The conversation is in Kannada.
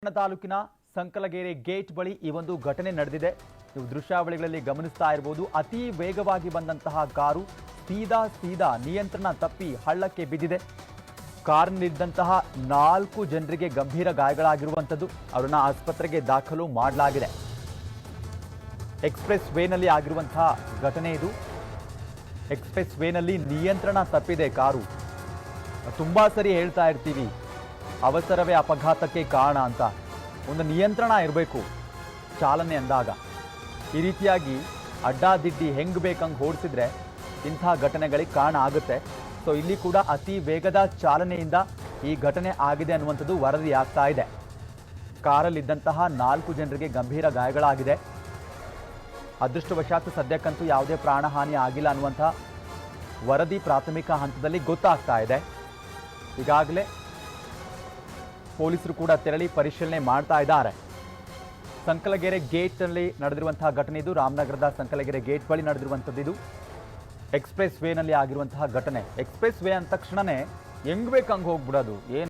ತಾಲೂಕಿನ ಸಂಕಲಗೆರೆ ಗೇಟ್ ಬಳಿ ಈ ಒಂದು ಘಟನೆ ನಡೆದಿದೆ. ನೀವು ದೃಶ್ಯಾವಳಿಗಳಲ್ಲಿ ಗಮನಿಸ್ತಾ ಇರಬಹುದು. ಅತಿ ವೇಗವಾಗಿ ಬಂದಂತಹ ಕಾರು ಸೀದಾ ನಿಯಂತ್ರಣ ತಪ್ಪಿ ಹಳ್ಳಕ್ಕೆ ಬಿದ್ದಿದೆ. ಕಾರಿನಲ್ಲಿದ್ದಂತಹ 4 ಜನರಿಗೆ ಗಂಭೀರ ಗಾಯಗಳಾಗಿರುವಂಥದ್ದು. ಅವರನ್ನ ಆಸ್ಪತ್ರೆಗೆ ದಾಖಲು ಮಾಡಲಾಗಿದೆ. ಎಕ್ಸ್‌ಪ್ರೆಸ್ ವೇನಲ್ಲಿ ಆಗಿರುವಂತಹ ಘಟನೆ ಇದು. ಎಕ್ಸ್‌ಪ್ರೆಸ್ ವೇನಲ್ಲಿ ನಿಯಂತ್ರಣ ತಪ್ಪಿದೆ ಕಾರು. ತುಂಬಾ ಸರಿ ಹೇಳ್ತಾ ಇರ್ತೀವಿ, ಅವಸರವೇ ಅಪಘಾತಕ್ಕೆ ಕಾರಣ ಅಂತ. ಒಂದು ನಿಯಂತ್ರಣ ಇರಬೇಕು ಚಾಲನೆ ಅಂದಾಗ. ಈ ರೀತಿಯಾಗಿ ಅಡ್ಡಾದಿಡ್ಡಿ ಹೆಂಗ್ ಬೇಕಂಗೆ ಓಡಿಸಿದ್ರೆ ಇಂಥ ಘಟನೆಗಳಿಗೆ ಕಾರಣ ಆಗುತ್ತೆ. ಸೊ ಇಲ್ಲಿ ಕೂಡ ಅತಿ ವೇಗದ ಚಾಲನೆಯಿಂದ ಈ ಘಟನೆ ಆಗಿದೆ ಅನ್ನುವಂಥದ್ದು ವರದಿ ಆಗ್ತಾ ಇದೆ. ಕಾರಲ್ಲಿದ್ದಂತಹ 4 ಜನರಿಗೆ ಗಂಭೀರ ಗಾಯಗಳಾಗಿದೆ. ಅದೃಷ್ಟವಶಾತ್ ಸದ್ಯಕ್ಕಂತೂ ಯಾವುದೇ ಪ್ರಾಣಹಾನಿ ಆಗಿಲ್ಲ ಅನ್ನುವಂಥ ವರದಿ ಪ್ರಾಥಮಿಕ ಹಂತದಲ್ಲಿ ಗೊತ್ತಾಗ್ತಾ ಇದೆ. ಈಗಾಗಲೇ ಪೊಲೀಸರು ಕೂಡ ತೆರಳಿ ಪರಿಶೀಲನೆ ಮಾಡ್ತಾ ಇದ್ದಾರೆ. ಸಂಕಲಗೆರೆ ಗೇಟ್ನಲ್ಲಿ ನಡೆದಿರುವಂತಹ ಘಟನೆ ಇದು. ರಾಮನಗರದ ಸಂಕಲಗೆರೆ ಗೇಟ್ ಬಳಿ ನಡೆದಿರುವಂಥದ್ದು ಇದು. ಎಕ್ಸ್‌ಪ್ರೆಸ್ ವೇನಲ್ಲಿ ಆಗಿರುವಂತಹ ಘಟನೆ. ಎಕ್ಸ್‌ಪ್ರೆಸ್ ವೇ ಅಂದ ತಕ್ಷಣನೇ ಹೆಂಗ್ ಬೇಕಂಗೆ ಹೋಗ್ಬಿಡೋದು, ಏನು